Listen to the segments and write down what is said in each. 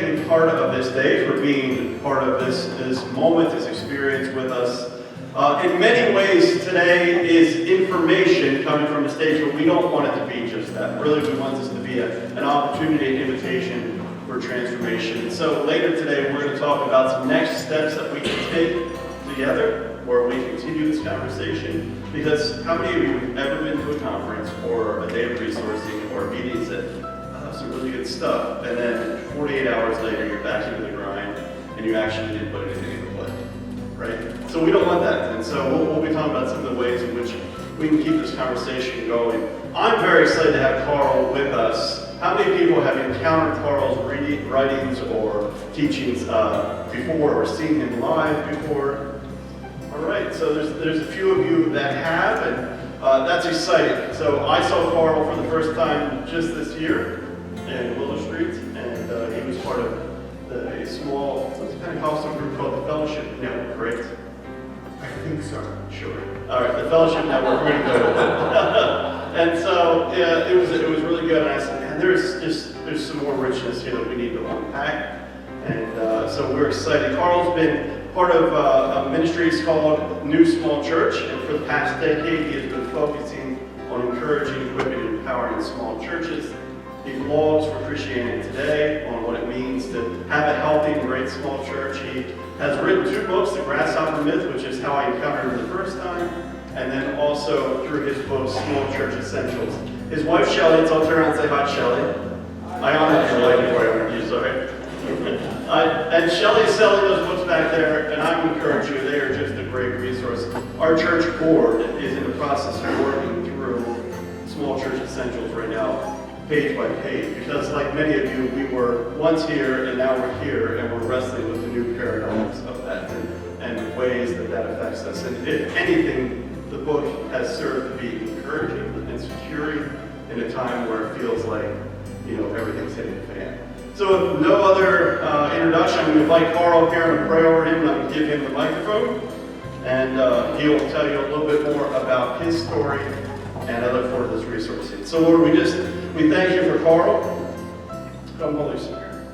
taking part of this day, for being part of this moment, this experience with us. In many ways, today is information coming from the stage, but we don't want it to be just that. Really, we want this to be an opportunity, an invitation for transformation. And so later today, we're going to talk about some next steps that we can take together, where we continue this conversation. Because how many of you have ever been to a conference or a day of resourcing or a meeting and said, oh, some really good stuff, and then 48 hours later, you're back into the grind, and you actually didn't put anything in the play, right? So we don't want that. And so we'll be talking about some of the ways in which we can keep this conversation going. I'm very excited to have Karl with us. How many people have encountered Karl's writings or teachings before, or seen him live before? All right, so there's a few of you that have, and that's exciting. So I saw Karl for the first time just this year in Willow Street, and he was part of a small Pentecostal group called the Fellowship Network, correct? I think so. Sure. All right, the Fellowship Network, we're going to go with it. And so, yeah, it was really good, and I said, man, there's some more richness here that we need to unpack, and so we're excited. Karl's been part of a ministry called New Small Church, and for the past decade, he has been focusing on encouraging, equipping, and empowering small churches. He blogs for Christianity Today on what it means to have a healthy and great small church. He has written 2 books, The Grasshopper Myth, which is how I encountered him the first time, and then also through his book, Small Church Essentials. His wife, Shelley, so I'll turn around and say hi, Shelley. I honored your wife before I went to you, sorry. And Shelley's selling those books back there, and I would encourage you, they are just a great resource. Our church board is in the process of working through Small Church Essentials right now, page by page, because like many of you, we were once here, and now we're here, and we're wrestling with the new paradigms of that, and ways that affects us. And if anything, the book has served to be encouraging and securing in a time where it feels like, everything's hitting the fan. So with no other introduction, I'm going to invite Karl up here and pray over him, and I'm going to give him the microphone, and he'll tell you a little bit more about his story, and I look forward to this resource. So Lord, we thank you for Karl. Come, Holy Spirit.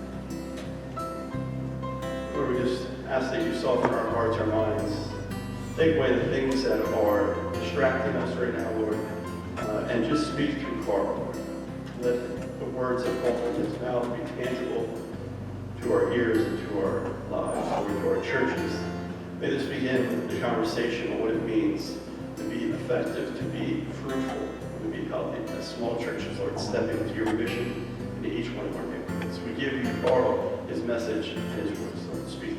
Lord, we just ask that you soften our hearts, our minds, take away the things that are distracting us right now, Lord, and just speak through Karl, Lord. Let the words that fall from his mouth be tangible to our ears and to our lives, Lord, to our churches. May this begin the conversation on what it means to be effective, to be fruitful, to be healthy as small churches, Lord, stepping into your mission into each one of our neighborhoods. We give you, Karl, his message and his words. Lord, speak.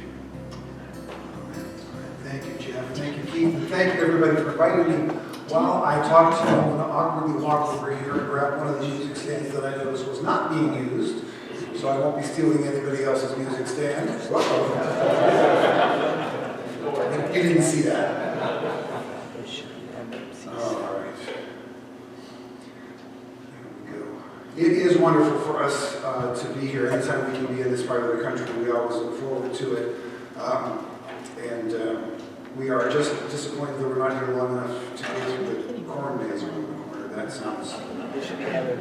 Thank you, Jeff. Thank you, Keith. And thank you, everybody, for inviting me. While I talked to you, I'm going to awkwardly walk over here and grab one of the music stands that I noticed was not being used, so I won't be stealing anybody else's music stand. You didn't see that. All right. Here we go. It is wonderful for us to be here. Anytime we can be in this part of the country, we always look forward to it. We are just disappointed that we're not here long enough to go through the corn maze around the corner. That sounds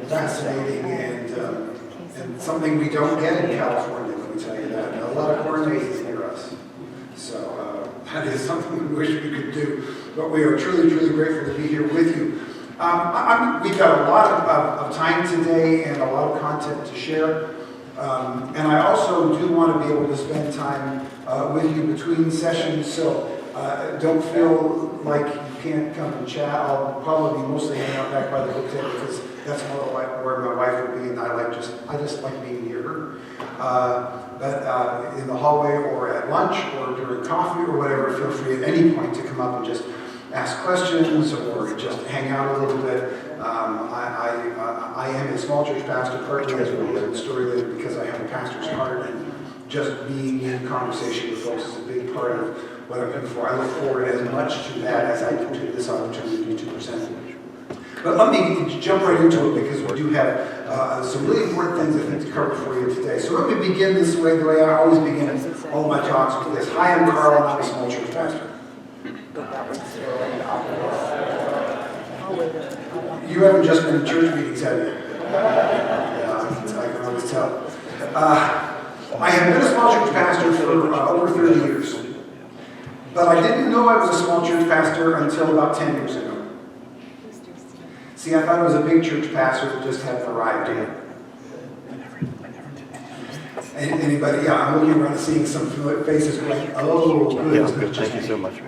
fascinating and something we don't get in California, let me tell you that. A lot of corn mazes near us. So that is something we wish we could do. But we are truly, truly grateful to be here with you. We've got a lot of time today and a lot of content to share. And I also do want to be able to spend time with you between sessions, so don't feel like you can't come and chat. I'll probably be mostly hanging out back by the book table because that's more like where my wife would be, and I just like being near her. But in the hallway or at lunch or during coffee or whatever, feel free at any point to come up and just ask questions or just hang out a little bit. I am a small church pastor, partly as we'll get in the story later, because I have a pastor's heart, and just being in conversation with folks is a big part of what I'm looking for. I look forward as much to that as I do to this opportunity to present. But let me jump right into it, because we do have some really important things I think to cover for you today. So let me begin this way, the way I always begin all my talks with this. Hi, I'm Karl, and I'm a small church pastor. You haven't just been in church meetings, have you? Yeah, I can always tell. I have been a small church pastor for over 30 years. But I didn't know I was a small church pastor until about 10 years ago. See, I thought I was a big church pastor that just had variety. Anybody? Yeah, I'm looking around and seeing some familiar faces going, oh, good. Thank you so much.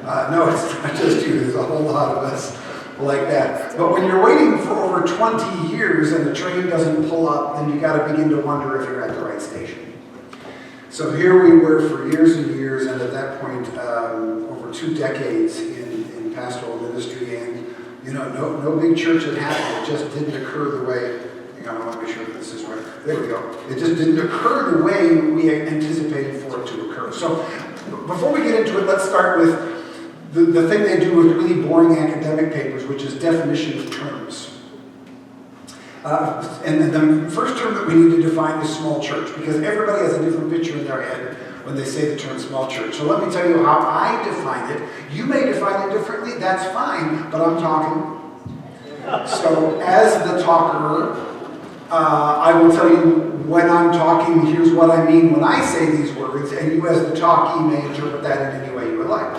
No, it's not just you. There's a whole lot of us like that. But when you're waiting for over 20 years and the train doesn't pull up, then you got to begin to wonder if you're at the right station. So here we were for years and years, and at that point, over 2 decades in pastoral ministry, and no big church had happened. It just didn't occur the way. I want to make sure that this is right. There we go. It just didn't occur the way we anticipated for it to occur. So before we get into it, let's start with the thing they do with really boring academic papers, which is definition of terms. And the first term that we need to define is small church, because everybody has a different picture in their head when they say the term small church. So let me tell you how I define it. You may define it differently, that's fine, but I'm talking. So as the talker, I will tell you when I'm talking, here's what I mean when I say these words, and you as the talkie may interpret that in any way you would like.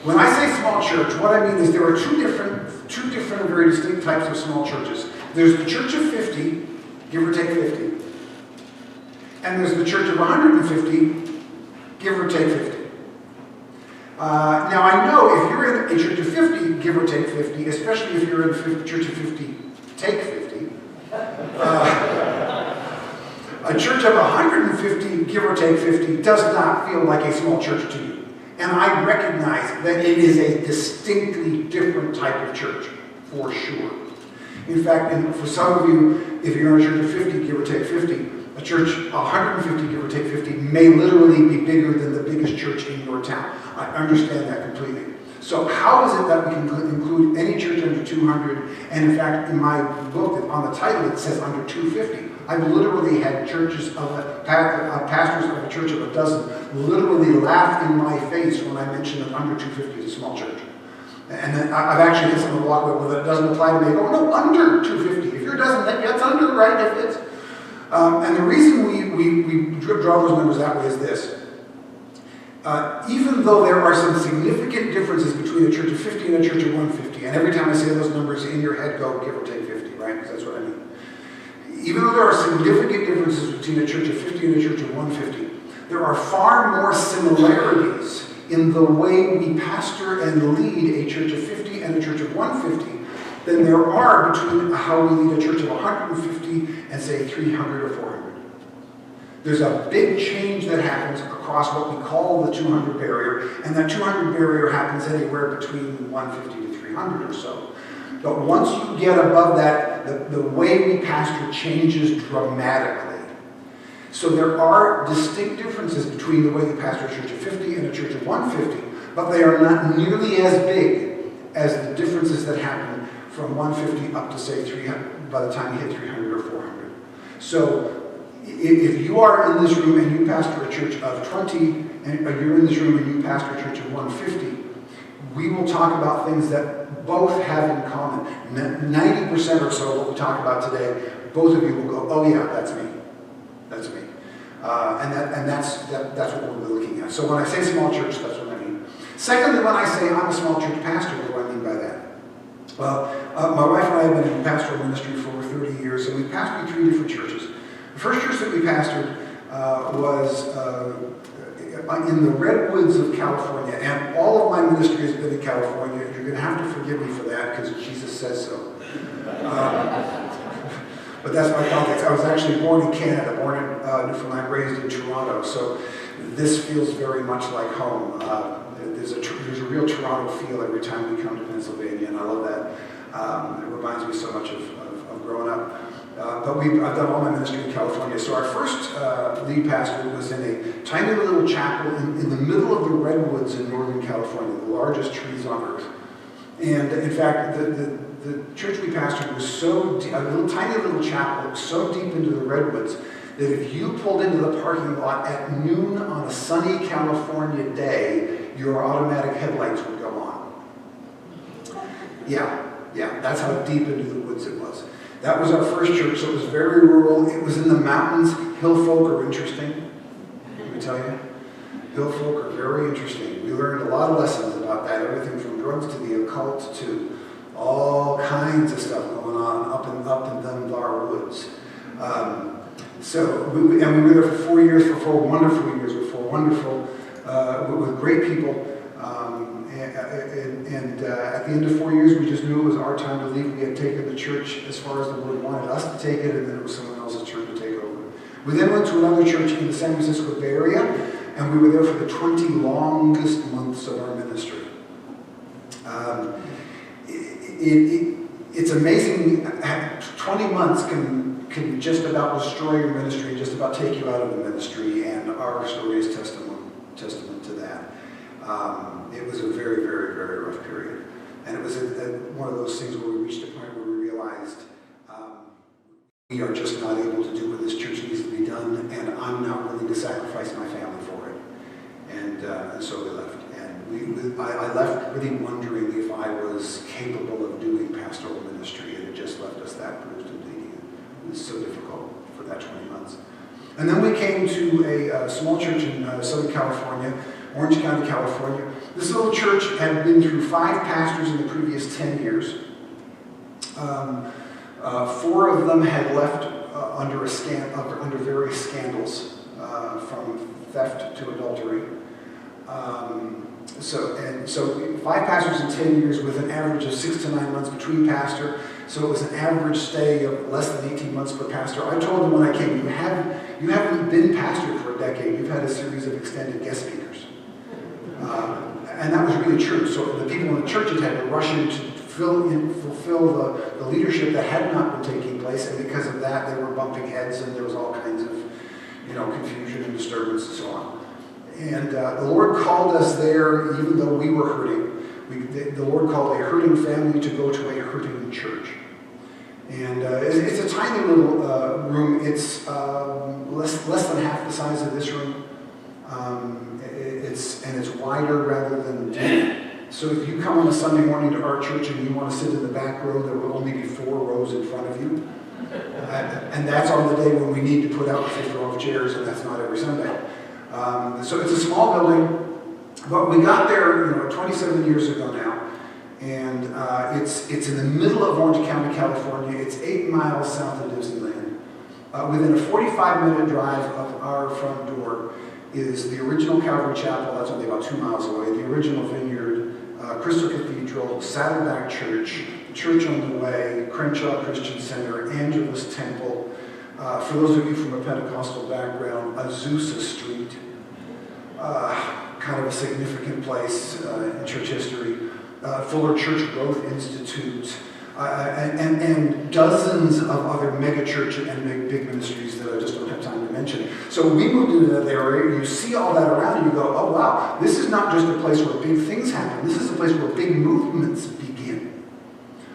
When I say small church, what I mean is there are two different and very distinct types of small churches. There's the church of 50, give or take 50, and there's the church of 150, give or take 50. Now I know if you're in a church of 50, give or take 50, especially if you're in a church of 50, take 50, a church of 150, give or take 50, does not feel like a small church to you. And I recognize that it is a distinctly different type of church, for sure. In fact, for some of you, if you're in a church of 50, give or take 50, a church 150, give or take 50, may literally be bigger than the biggest church in your town. I understand that completely. So how is it that we can include any church under 200? And in fact, in my book, on the title, it says under 250. I've literally had pastors of a church of a dozen literally laugh in my face when I mention that under 250 is a small church. And then I've actually had someone walk away with it doesn't apply to me. Oh no, under 250. If you're a dozen, that's under, right? If it's, and the reason we draw those numbers that way is this. Even though there are some significant differences between a church of 50 and a church of 150, and every time I say those numbers, in your head go give or take 50, right? Because that's what I mean. Even though there are significant differences between a church of 50 and a church of 150, there are far more similarities in the way we pastor and lead a church of 50 and a church of 150 than there are between how we lead a church of 150 and say 300 or 400. There's a big change that happens across what we call the 200 barrier, and that 200 barrier happens anywhere between 150 to 300 or so. But once you get above that, the way we pastor changes dramatically. So there are distinct differences between the way you pastor a church of 50 and a church of 150, but they are not nearly as big as the differences that happen from 150 up to, say, 300, by the time you hit 300 or 400. So if you are in this room and you pastor a church of 20, and you're in this room and you pastor a church of 150, we will talk about things that both have in common. 90% or so of what we talk about today, both of you will go, oh yeah, that's me. That's me. And that's what we'll be looking at. So when I say small church, that's what I mean. Secondly, when I say I'm a small church pastor, what do I mean by that? Well, my wife and I have been in pastoral ministry for over 30 years, and we've pastored 3 different churches. The first church that we pastored was in the redwoods of California, and all of my ministry has been in California. You're going to have to forgive me for that because Jesus says so. But that's my context. I was actually born in Canada, born in Newfoundland, raised in Toronto, so this feels very much like home. There's a real Toronto feel every time we come to Pennsylvania, and I love that. It reminds me so much of growing up. But I've done all my ministry in California. So our first lead pastor was in a tiny little chapel in the middle of the redwoods in Northern California, the largest trees on earth. And in fact, the church we pastored was so deep, a tiny little chapel, so deep into the redwoods that if you pulled into the parking lot at noon on a sunny California day, your automatic headlights would go on. Yeah, that's how deep into the woods it was. That was our first church, so it was very rural. It was in the mountains. Hill folk are interesting, let me tell you. Hill folk are very interesting. We learned a lot of lessons about that, everything from drugs to the occult to all kinds of stuff going on up in Dunbar Woods. We were there for 4 years, for 4 wonderful years, with great people. At the end of 4 years, we just knew it was our time to leave. We had taken the church as far as the Lord wanted us to take it, and then it was someone else's church to take over. We then went to another church in the San Francisco Bay Area, and we were there for the 20 longest months of our ministry. It's amazing. 20 months can just about destroy your ministry, just about take you out of the ministry, and our story is testament to that. It was a very, very, very rough period. And it was one of those things where we reached a point where we realized we are just not able to do what this church needs to be done, and I'm not willing to sacrifice my family for it. And so we left. And I left really wondering if I was capable of doing pastoral ministry, and it just left us that bruised and bleeding. It was so difficult for that 20 months. And then we came to a small church in Southern California, Orange County, California. This little church had been through 5 pastors in the previous 10 years. 4 of them had left under various scandals, from theft to adultery. So 5 pastors in 10 years with an average of 6 to 9 months between pastor. So it was an average stay of less than 18 months per pastor. I told them when I came, you haven't been pastor for a decade. You've had a series of extended guest speakers. And that was really true. So the people in the church had to rush in to fulfill the leadership that had not been taking place. And because of that, they were bumping heads, and there was all kinds of, confusion and disturbance and so on. And the Lord called us there, even though we were hurting. The Lord called a hurting family to go to a hurting church. And it's a tiny little room. It's less than half the size of this room. It's wider rather than deep. So if you come on a Sunday morning to our church and you want to sit in the back row, there will only be 4 rows in front of you. And that's on the day when we need to put out the 5th row of chairs, and that's not every Sunday. So it's a small building, but we got there 27 years ago now. And it's in the middle of Orange County, California. It's 8 miles south of Disneyland. Within a 45-minute drive of our front door is the original Calvary Chapel. That's only about 2 miles away. The original Vineyard, Crystal Cathedral, Saddleback Church, Church on the Way, Crenshaw Christian Center, Angelus Temple. For those of you from a Pentecostal background, Azusa Street, kind of a significant place in church history. Fuller Church Growth Institute, and dozens of other mega church and big ministries that I just don't have time to mention. So we moved into that area. You see all that around, and you go, oh wow, this is not just a place where big things happen. This is a place where big movements begin.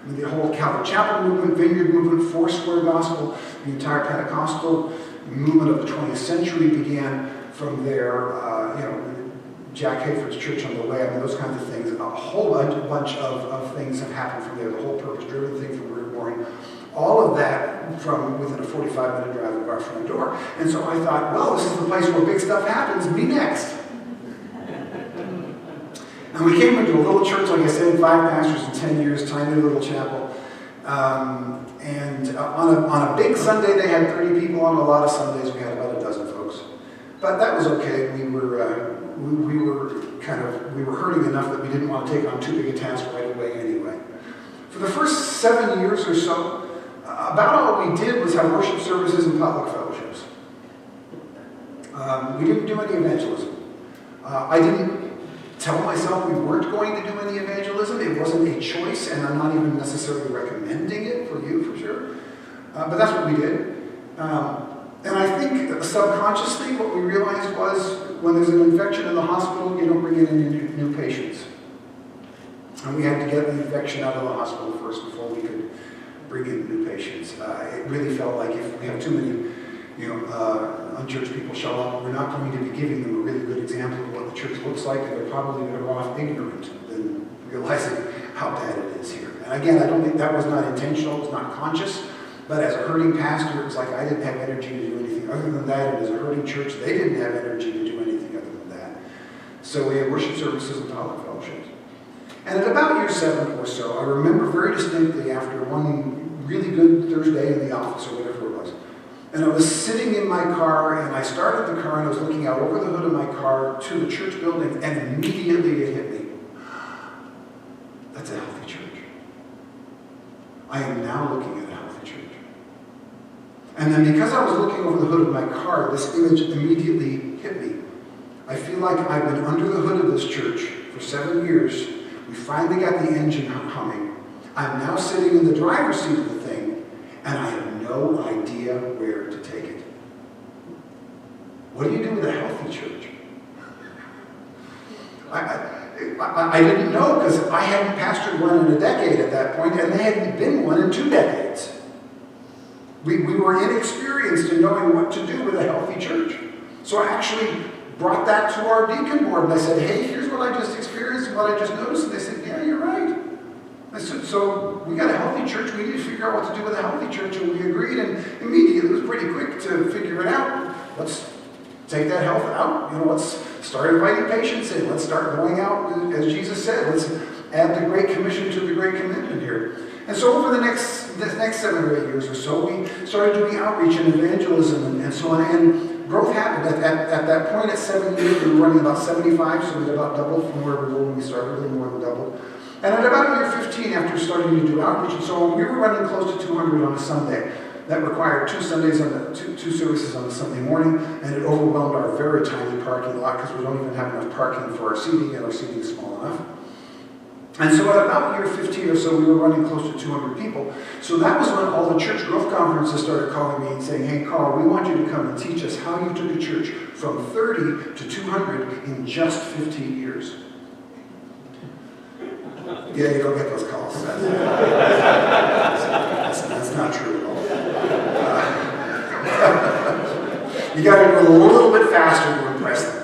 I mean, the whole Calvary Chapel movement, Vineyard movement, Foursquare Gospel, the entire Pentecostal movement of the 20th century began from there. Jack Hayford's Church on the Way, I mean, those kinds of things. A whole bunch of things have happened from there. The whole purpose-driven thing from Rick Warren. All of that from within a 45-minute drive of our front door. And so I thought, well, this is the place where big stuff happens. Me next. And we came into a little church, like I said, 5 pastors in 10 years, tiny little chapel. And on a big Sunday, they had 30 people. On a lot of Sundays, we had about a dozen folks. But that was okay. We were hurting enough that we didn't want to take on too big a task right away anyway. For the first 7 years or so, about all we did was have worship services and potluck fellowships. We didn't do any evangelism. I didn't tell myself we weren't going to do any evangelism. It wasn't a choice, and I'm not even necessarily recommending it for you, for sure. But that's what we did. And I think subconsciously what we realized was when there's an infection in the hospital, you don't bring in any new patients. And we had to get the infection out of the hospital first before we could bring in new patients. It really felt like if we have too many unchurched people show up, we're not going to be giving them a really good example of what the church looks like, and they're probably better off ignorant than realizing how bad it is here. And again, I don't think that was not intentional, it was not conscious. But as a hurting pastor, it's like I didn't have energy to do anything other than that. And as a hurting church, they didn't have energy to do anything other than that. So we had worship services and toddler fellowships. And at about year 7 or so, I remember very distinctly after one really good Thursday in the office or whatever it was. And I was sitting in my car, and I started the car, and I was looking out over the hood of my car to the church building, and immediately it hit me. That's a healthy church. I am now looking at a healthy church. And then because I was looking over the hood of my car, this image immediately hit me. I feel like I've been under the hood of this church for 7 years. We finally got the engine humming. I'm now sitting in the driver's seat of the thing, and I have no idea where to take it. What do you do with a healthy church? I didn't know, because I hadn't pastored one in a decade at that point, and they hadn't been one in 2 decades. We were inexperienced in knowing what to do with a healthy church. So I actually brought that to our deacon board, and I said, hey, here's what I just experienced and what I just noticed. And they said, yeah, you're right. I said, so we got a healthy church. We need to figure out what to do with a healthy church. And we agreed, and immediately it was pretty quick to figure it out. Let's take that health out. Let's start inviting patients in. Let's start going out, as Jesus said. Let's add the Great Commission to the Great Commitment here. And so over the next 7 or 8 years or so, we started doing outreach and evangelism and so on. And growth happened. At that point, at 7 years, we were running about 75, so we had about doubled from where we were when we started, really more than doubled. And at about year 15, after starting to do outreach and so on, we were running close to 200 on a Sunday. That required 2 services on a Sunday morning, and it overwhelmed our very tiny parking lot because we don't even have enough parking for our seating, and our seating is small enough. And so at about year 15 or so, we were running close to 200 people. So that was when all the church growth conferences started calling me and saying, hey, Karl, we want you to come and teach us how you took a church from 30 to 200 in just 15 years. Yeah, you don't get those calls. That's not true at all. You got to go a little bit faster to impress them.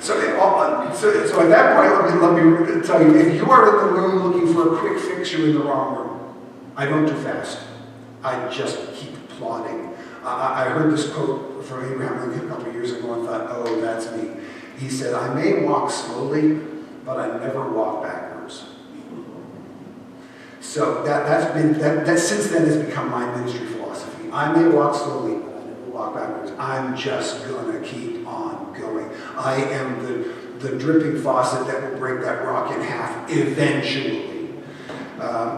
So at that point, let me tell you, if you are in the room looking for a quick fix, you're in the wrong room. I don't do fast. I just keep plodding. I heard this quote from Abraham Lincoln a couple of years ago and thought, oh, that's me. He said, I may walk slowly, but I never walk backwards. So that since then has become my ministry philosophy. I may walk slowly, but I never walk backwards. I'm just gonna keep on going. I am the dripping faucet that will break that rock in half eventually.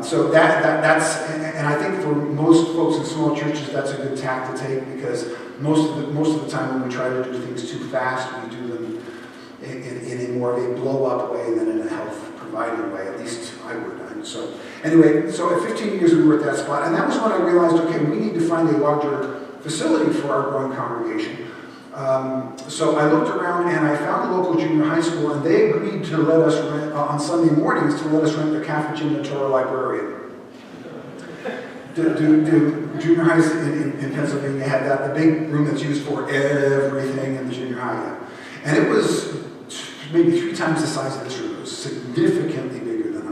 So that's, and I think for most folks in small churches, that's a good tack to take, because most of the time when we try to do things too fast, we do them in a more of a blow-up way than in a health-providing way. At least I would. So anyway, so at 15 years we were at that spot, and that was when I realized, okay, we need to find a larger facility for our growing congregation. So I looked around and I found a local junior high school, and they agreed to let us rent, on Sunday mornings, to let us rent their Catholic gym and Torah librarian. Junior highs in Pennsylvania had that, the big room that's used for everything in the junior high. And it was maybe 3 times the size of this room. It was significantly bigger than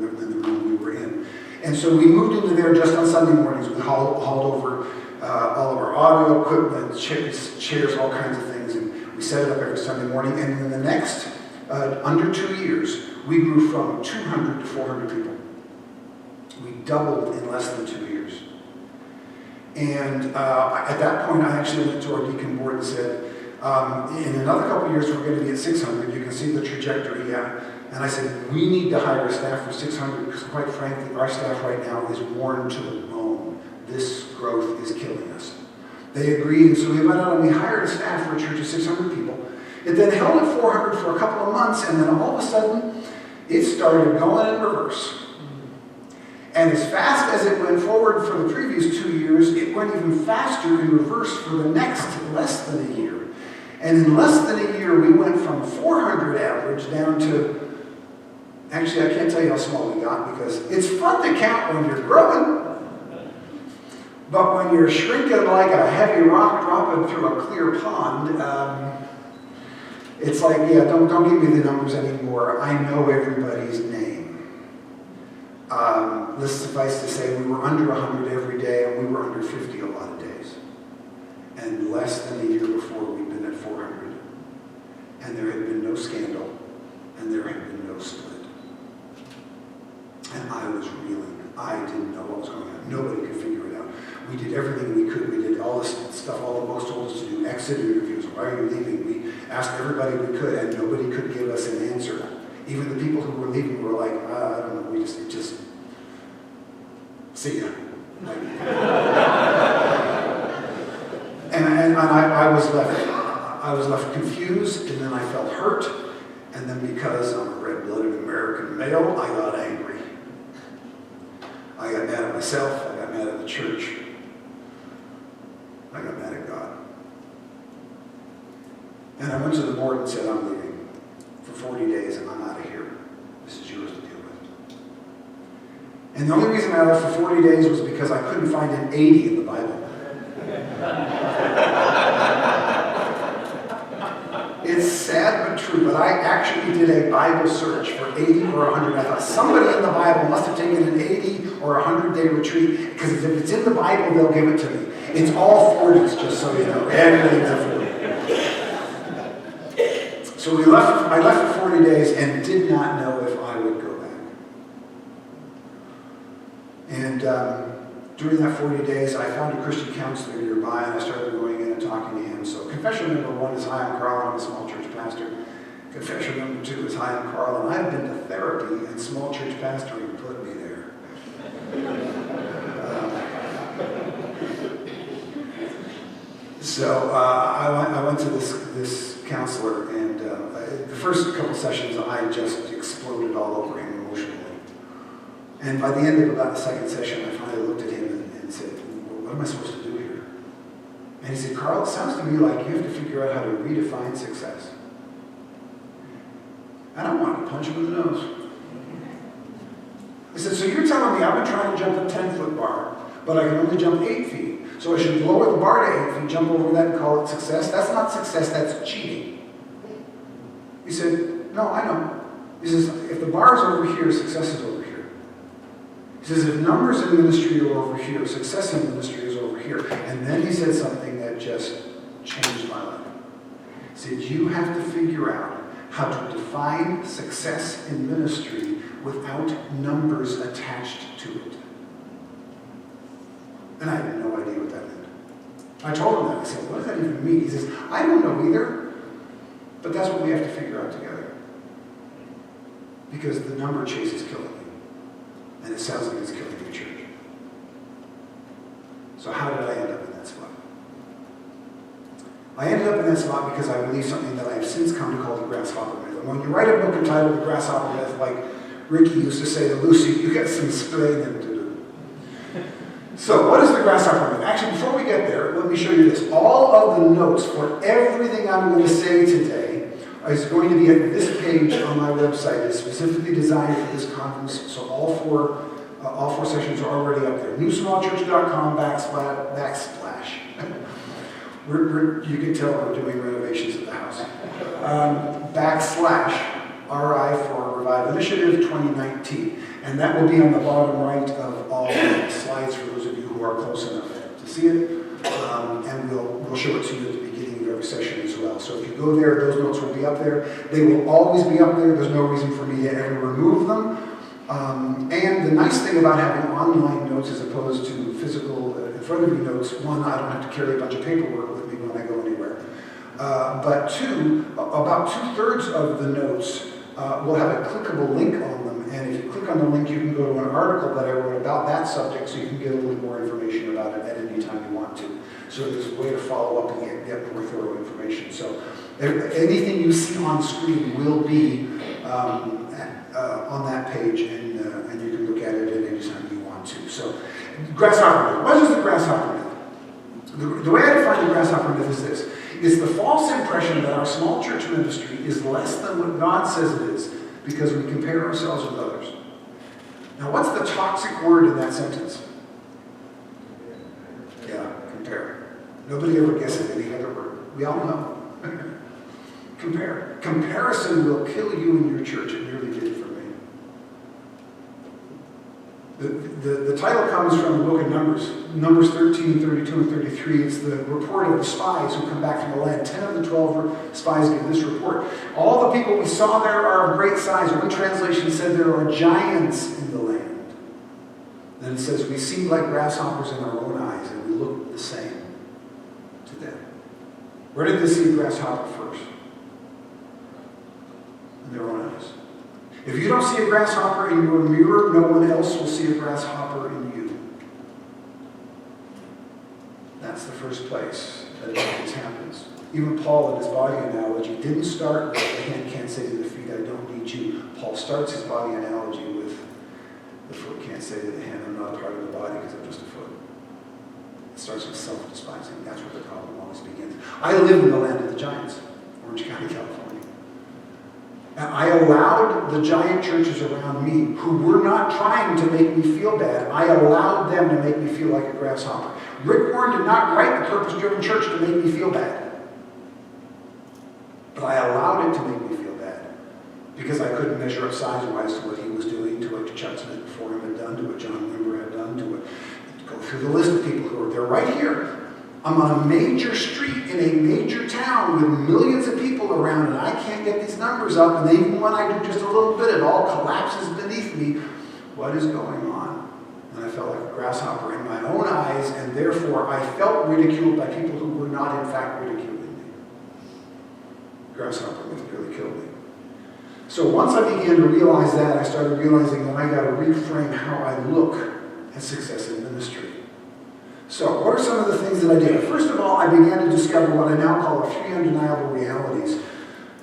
the room we were in. And so we moved into there just on Sunday mornings. We hauled over all of our audio equipment, chairs, all kinds of things, and we set it up every Sunday morning. And in the next, under 2 years, we grew from 200 to 400 people. We doubled in less than 2 years. And at that point, I actually went to our deacon board and said, in another couple of years, we're going to be at 600. You can see the trajectory, yeah. And I said, we need to hire a staff for 600, because quite frankly, our staff right now is worn to the bone. This growth is killing us. They agreed, and so we went out and we hired a staff for a church of 600 people. It then held at 400 for a couple of months, and then all of a sudden, it started going in reverse. And as fast as it went forward for the previous 2 years, it went even faster in reverse for the next less than a year. And in less than a year, we went from 400 average down to, actually, I can't tell you how small we got, because it's fun to count when you're growing. But when you're shrinking like a heavy rock dropping through a clear pond, it's like, yeah, don't give me the numbers anymore. I know everybody's name. let's suffice to say, we were under 100 every day, and we were under 50 a lot of days. And less than a year before, we'd been at 400. And there had been no scandal, and there had been no split. And I was reeling. I didn't know what was going on. Nobody could figure it out. We did everything we could. We did all this stuff all the most told us to do, exit interviews. Why are you leaving? We asked everybody we could, and nobody could give us an answer. Even the people who were leaving were like, I don't know, we just see ya. And I was left confused, and then I felt hurt, and then because I'm a red-blooded American male, I got angry. I got mad at myself, I got mad at the church, I got mad at God. And I went to the board and said, I'm leaving for 40 days and I'm out of here. This is yours to deal with. And the only reason I left for 40 days was because I couldn't find an 80 in the Bible. It's sad but true, but I actually did a Bible search for 80 or 100. I thought somebody in the Bible must have taken an 80 or 100-day retreat, because if it's in the Bible, they'll give it to me. It's all 40s, just so you know. Everything's a 40. So I left for 40 days and did not know if I would go back. And during that 40 days, I found a Christian counselor nearby, and I started going in and talking to him. So confession number 1 is, hi, I'm Karl, I'm a small church pastor. Confession number 2 is, hi, I'm Karl, and I've been to therapy, and small church pastoring put me there. So I went to this counselor, and the first couple sessions, I just exploded all over him emotionally. And by the end of about the second session, I finally looked at him and said, well, what am I supposed to do here? And he said, Karl, it sounds to me like you have to figure out how to redefine success. And I wanted to punch him in the nose. I said, so you're telling me I've been trying to jump a 10-foot bar, but I can only jump 8 feet. So I should lower the bar to 8 feet, jump over that and call it success? That's not success, that's cheating. He said, no, I know. He says, if the bar is over here, success is over here. He says, if numbers in ministry are over here, success in ministry is over here. And then he said something that just changed my life. He said, you have to figure out how to define success in ministry without numbers attached to it. And I had no idea what that meant. I told him that. I said, what does that even mean? He says, I don't know either, but that's what we have to figure out together. Because the number chase is killing me. And it sounds like it's killing your church. So how did I end up in that spot? I ended up in that spot because I believe something that I have since come to call the Grasshopper myth. And when you write a book entitled The Grasshopper Myth, like Ricky used to say to Lucy, you got some explaining to do. So what is the Grasshopper myth? Actually, before we get there, let me show you this. All of the notes for everything I'm going to say today is going to be at this page on my website. It's specifically designed for this conference, so all four sessions are already up there. newsmallchurch.com/. You can tell we're doing renovations at the house. / RI for Revive Initiative 2019. And that will be on the bottom right of all the slides for those of you who are close enough to see it. And we'll show it to you at the beginning of every session as well. So if you go there, those notes will be up there. They will always be up there. There's no reason for me to ever remove them. And the nice thing about having online notes as opposed to physical in front of you notes, one, I don't have to carry a bunch of paperwork with me when I go anywhere. But two, about 2/3 of the notes will have a clickable link on them. And if you click on the link, you can go to an article that I wrote about that subject, so you can get a little more information about it at any time you want to. So there's a way to follow up and get more thorough information. So anything you see on screen will be on that page, and you can look at it at any time you want to. So, Grasshopper myth. What is the Grasshopper myth? The way I define the Grasshopper myth is this. It's the false impression that our small church ministry is less than what God says it is because we compare ourselves with others. Now, what's the toxic word in that sentence? Yeah, compare. Nobody ever guesses any other word. We all know. Compare. Comparison will kill you in your church. It nearly did for me. comes from the book of Numbers. Numbers 13, 32, and 33. It's the report of the spies who come back from the land. 10 of the 12 spies give this report. All the people we saw there are of great size. One translation said there are giants in the land. Then it says, we seemed like grasshoppers in our own eyes, and we looked the same to them. Where did they see a grasshopper first? In their own eyes. If you don't see a grasshopper in your mirror, no one else will see a grasshopper in you. That's the first place that it always happens. Even Paul, in his body analogy, didn't start with the hand can't say to the feet, I don't need you. Paul starts his body analogy with the foot can't say to the hand, I'm not a part of the body because I'm just a foot. It starts with self-despising. That's where the problem always begins. I live in the land of the giants, Orange County, California. And I allowed the giant churches around me, who were not trying to make me feel bad, I allowed them to make me feel like a grasshopper. Rick Warren did not write the Purpose-Driven Church to make me feel bad. But I allowed it to make me feel bad. Because I couldn't measure up size-wise to what he was doing, to what Chuck Smith before him had done, to what John Wimber had done, to go through the list of people who are there right here. I'm on a major street in a major town with millions of people around, and I can't get these numbers up, and even when I do just a little bit, it all collapses beneath me. What is going on? And I felt like a grasshopper in my own eyes, and therefore I felt ridiculed by people who were not in fact ridiculing me. Grasshopper nearly killed me. So once I began to realize that, I started realizing that I got to reframe how I look at success in ministry. So, what are some of the things that I did? First of all, I began to discover what I now call the three undeniable realities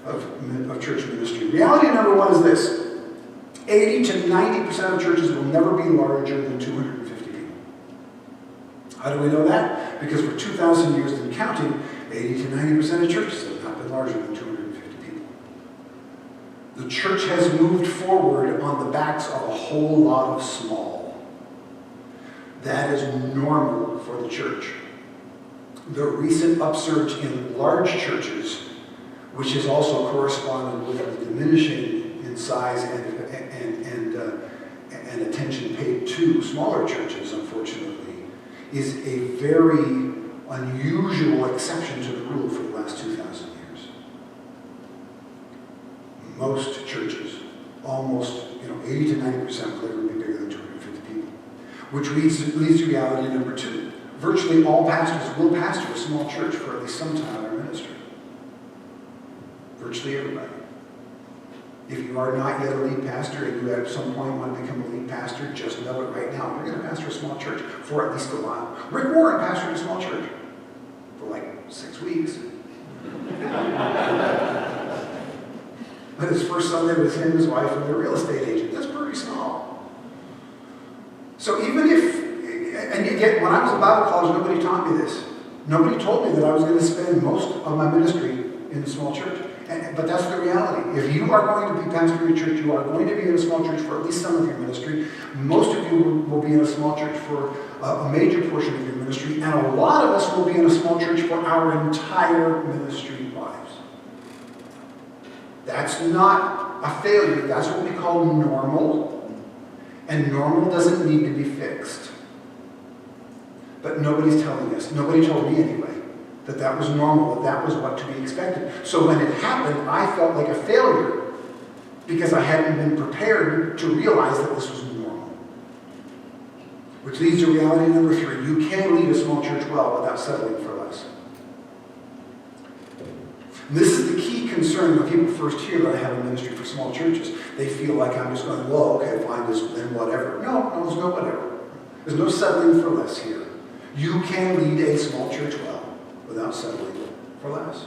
of church ministry. Reality number one is this: 80 to 90% of churches will never be larger than 250 people. How do we know that? Because for 2,000 years and counting, 80 to 90% of churches have not been larger than 250 people. The church has moved forward on the backs of a whole lot of small. That is normal for the church. The recent upsurge in large churches, which has also corresponded with the diminishing in size and attention paid to smaller churches, unfortunately, is a very unusual exception to the rule for the last 2,000 years. Most churches, almost 80 to 90% will never be bigger than 250 people. Which leads to reality number two. Virtually all pastors will pastor a small church for at least some time in their ministry. Virtually everybody. If you are not yet a lead pastor and you at some point want to become a lead pastor, just know it right now. You're going to pastor a small church for at least a while. Rick Warren pastored a small church for like 6 weeks. But his first Sunday was him, his wife, and their real estate agent. That's pretty small. So even if, and again, when I was in Bible college, nobody taught me this. Nobody told me that I was going to spend most of my ministry in a small church. But that's the reality. If you are going to be pastoring a church, you are going to be in a small church for at least some of your ministry. Most of you will be in a small church for a major portion of your ministry. And a lot of us will be in a small church for our entire ministry lives. That's not a failure. That's what we call normal. And normal doesn't need to be fixed. But nobody's telling us, nobody told me anyway, that that was normal, that was what to be expected. So when it happened, I felt like a failure because I hadn't been prepared to realize that this was normal. Which leads to reality number three. You can lead a small church well without settling for less. And this is the key concern when people first hear that I have a ministry for small churches. They feel like I'm just going, well, okay, fine, then whatever. No, there's no whatever. There's no settling for less here. You can lead a small church well without settling for less.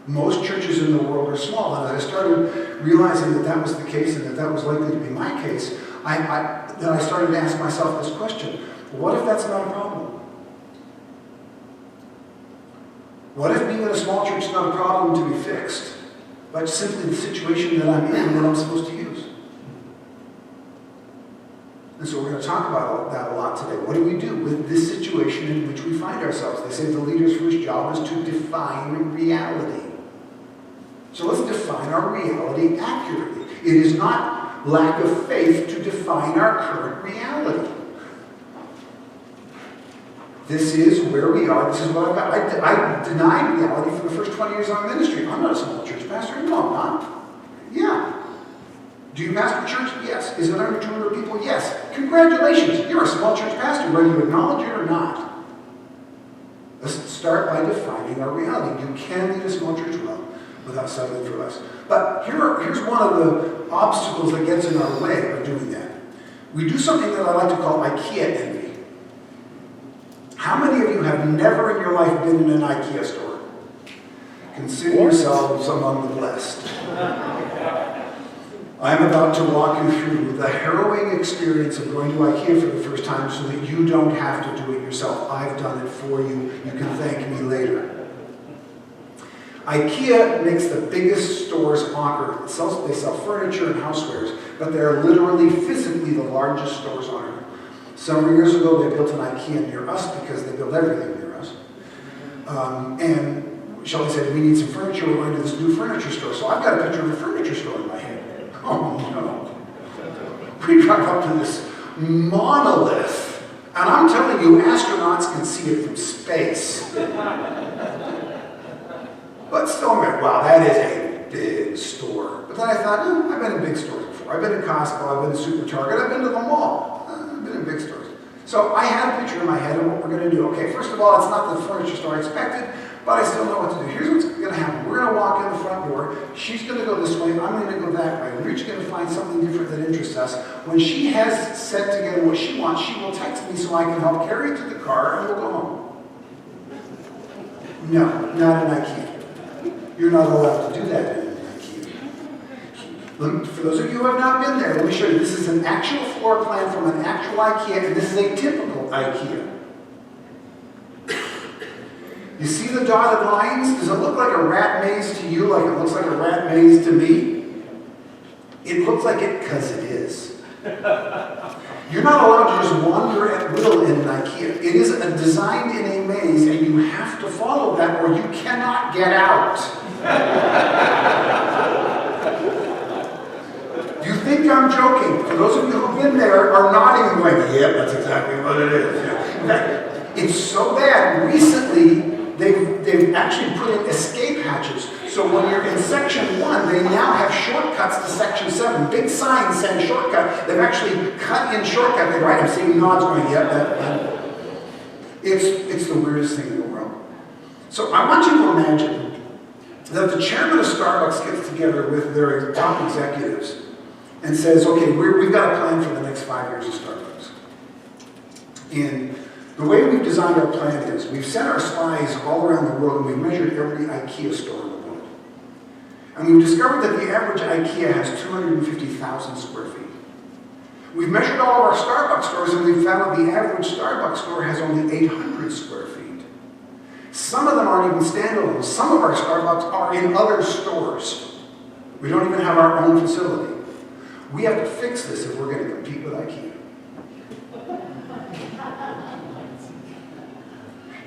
Most churches in the world are small, and as I started realizing that that was the case and that that was likely to be my case, then I started to ask myself this question: what if that's not a problem? What if being in a small church is not a problem to be fixed, but simply the situation that I'm in and that I'm supposed to use? And so we're going to talk about that a lot today. What do we do with this situation in which we find ourselves? They say the leader's first job is to define reality. So let's define our reality accurately. It is not lack of faith to define our current reality. This is where we are. This is what I've got. I denied reality for the first 20 years of my ministry. I'm not a small church pastor. No, I'm not. Yeah. Do you pastor a church? Yes. Is it under 200 people? Yes. Congratulations. You're a small church pastor, whether you acknowledge it or not. Let's start by defining our reality. You can lead a small church well without settling for less. But here's one of the obstacles that gets in our way of doing that. We do something that I like to call IKEA envy. How many of you have never in your life been in an IKEA store? Consider yourselves among the blessed. I'm about to walk you through the harrowing experience of going to IKEA for the first time so that you don't have to do it yourself. I've done it for you. You can thank me later. IKEA makes the biggest stores on earth. They sell furniture and housewares, but they're literally physically the largest stores on earth. Several years ago, they built an IKEA near us because they build everything near us. And Shelley said, we need some furniture. We're going to this new furniture store. So I've got a picture of a furniture store in my head. Oh, no. We drive up to this monolith, and I'm telling you, astronauts can see it from space. But still, I'm like, wow, that is a big store. But then I thought, I've been in big stores before. I've been in Costco, I've been in Super Target, I've been to the mall. I've been in big stores. So I had a picture in my head of what we're going to do. Okay, first of all, it's not the furniture store I expected, but I still know what to do. Here's what's going to happen. We're going to walk in the front door. She's going to go this way. I'm going to go that way. We're each going to find something different that interests us. When she has set together what she wants, she will text me so I can help carry it to the car, and we'll go home. No, not in IKEA. You're not allowed to do that in IKEA. For those of you who have not been there, let me show you. This is an actual floor plan from an actual IKEA, and this is a typical IKEA. You see the dotted lines? Does it look like a rat maze to you like it looks like a rat maze to me? It looks like it because it is. You're not allowed to just wander at will in an IKEA. It is designed in a maze, and you have to follow that or you cannot get out. You think I'm joking? For those of you who've been there are nodding and going, yep, that's exactly what it is. In fact, it's so bad. Recently, they've actually put in escape hatches. So when you're in section 1, they now have shortcuts to section 7. Big signs saying shortcut. They've actually cut in shortcut. They write, I'm seeing nods going, yep, that. It's the weirdest thing in the world. So I want you to imagine that the chairman of Starbucks gets together with their top executives and says, okay, we've got a plan for the next 5 years of Starbucks. And the way we've designed our plan is we've set our spies all around the world and we've measured every IKEA store in the world. And we've discovered that the average IKEA has 250,000 square feet. We've measured all of our Starbucks stores and we've found the average Starbucks store has only 800 square feet. Some of them aren't even standalone. Some of our Starbucks are in other stores. We don't even have our own facility. We have to fix this if we're going to compete with IKEA.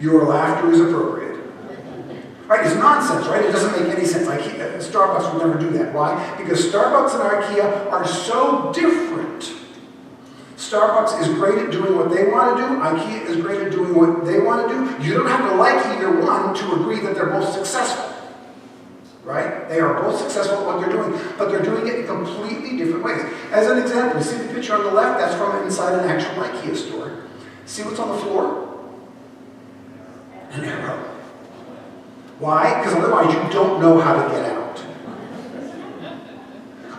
Your laughter is appropriate. Right? It's nonsense, right? It doesn't make any sense. IKEA, Starbucks would never do that. Why? Because Starbucks and IKEA are so different. Starbucks is great at doing what they want to do. IKEA is great at doing what they want to do. You don't have to like either one to agree that they're both successful. Right? They are both successful at what they're doing, but they're doing it in completely different ways. As an example, you see the picture on the left? That's from inside an actual IKEA store. See what's on the floor? An arrow. Why? Because otherwise you don't know how to get out.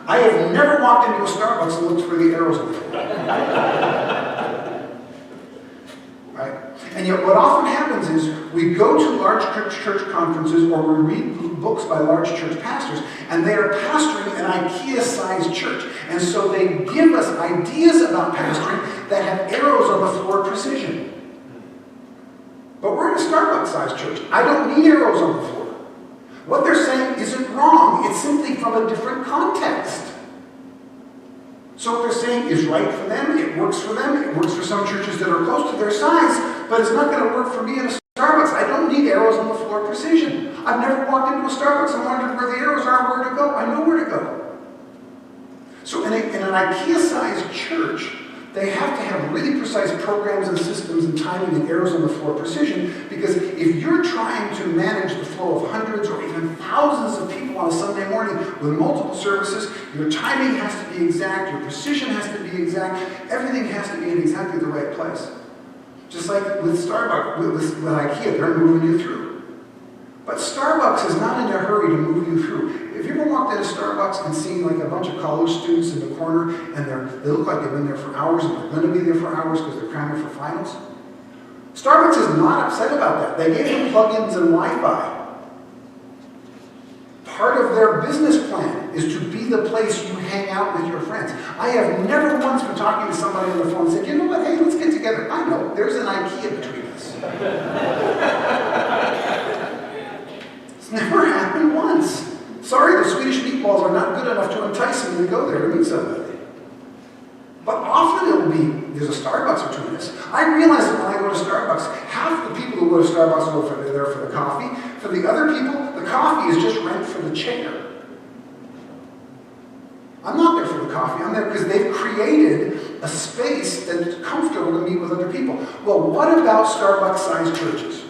I have never walked into a Starbucks and looked for the arrows on the floor. Right? And yet what often happens is we go to large church conferences or we read books by large church pastors and they are pastoring an IKEA-sized church. And so they give us ideas about pastoring that have arrows on the floor precision. But we're in a Starbucks-sized church. I don't need arrows on the floor. What they're saying isn't wrong. It's simply from a different context. So what they're saying is right for them. It works for them. It works for some churches that are close to their size. But it's not going to work for me in a Starbucks. I don't need arrows on the floor precision. I've never walked into a Starbucks and wondered where the arrows are and where to go. I know where to go. So in an IKEA-sized church, They have to have really precise programs and systems and timing and arrows on the floor precision, because if you're trying to manage the flow of hundreds or even thousands of people on a Sunday morning with multiple services, your timing has to be exact, your precision has to be exact, everything has to be in exactly the right place. Just like with Starbucks, with IKEA, they're moving you through. But Starbucks is not in a hurry to move you through. Have you ever walked into Starbucks and seen like a bunch of college students in the corner and they look like they've been there for hours and they're going to be there for hours because they're cramming for finals? Starbucks is not upset about that. They gave them plugins and Wi-Fi. Part of their business plan is to be the place you hang out with your friends. I have never once been talking to somebody on the phone and said, you know what, hey, let's get together. I know, there's an IKEA between us. It's never happened once. Sorry, the Swedish meatballs are not good enough to entice me to go there to meet somebody. But often it'll be, there's a Starbucks between us. I realize that when I go to Starbucks, half the people who go to Starbucks go there for the coffee. For the other people, the coffee is just rent for the chair. I'm not there for the coffee. I'm there because they've created a space that's comfortable to meet with other people. Well, what about Starbucks-sized churches?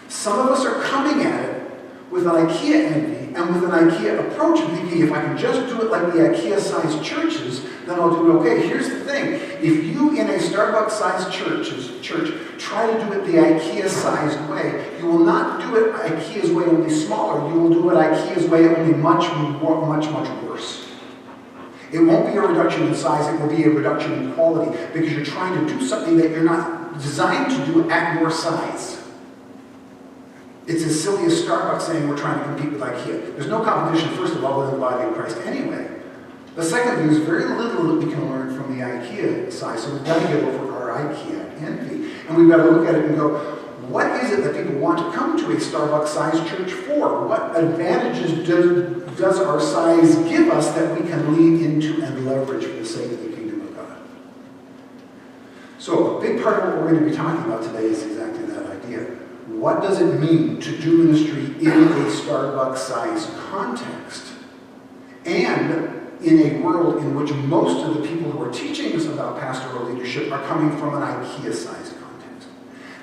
Some of us are coming at it with an IKEA envy and with an IKEA approach and thinking, if I can just do it like the IKEA-sized churches, then I'll do it okay. Here's the thing. If you in a Starbucks-sized church try to do it the IKEA-sized way, you will not do it IKEA's way, only smaller. You will do it IKEA's way, only much worse. It won't be a reduction in size, it will be a reduction in quality, because you're trying to do something that you're not designed to do at your size. It's as silly as Starbucks saying we're trying to compete with IKEA. There's no competition, first of all, within the body of Christ anyway. The second thing is very little that we can learn from the IKEA side, so we've got to get over our IKEA envy. And we've got to look at it and go, what is it that people want to come to a Starbucks-sized church for? What advantages does our size give us that we can lean into and leverage for the sake of the kingdom of God? So a big part of what we're going to be talking about today is exactly that idea. What does it mean to do ministry in a Starbucks-sized context? And in a world in which most of the people who are teaching us about pastoral leadership are coming from an IKEA-sized context.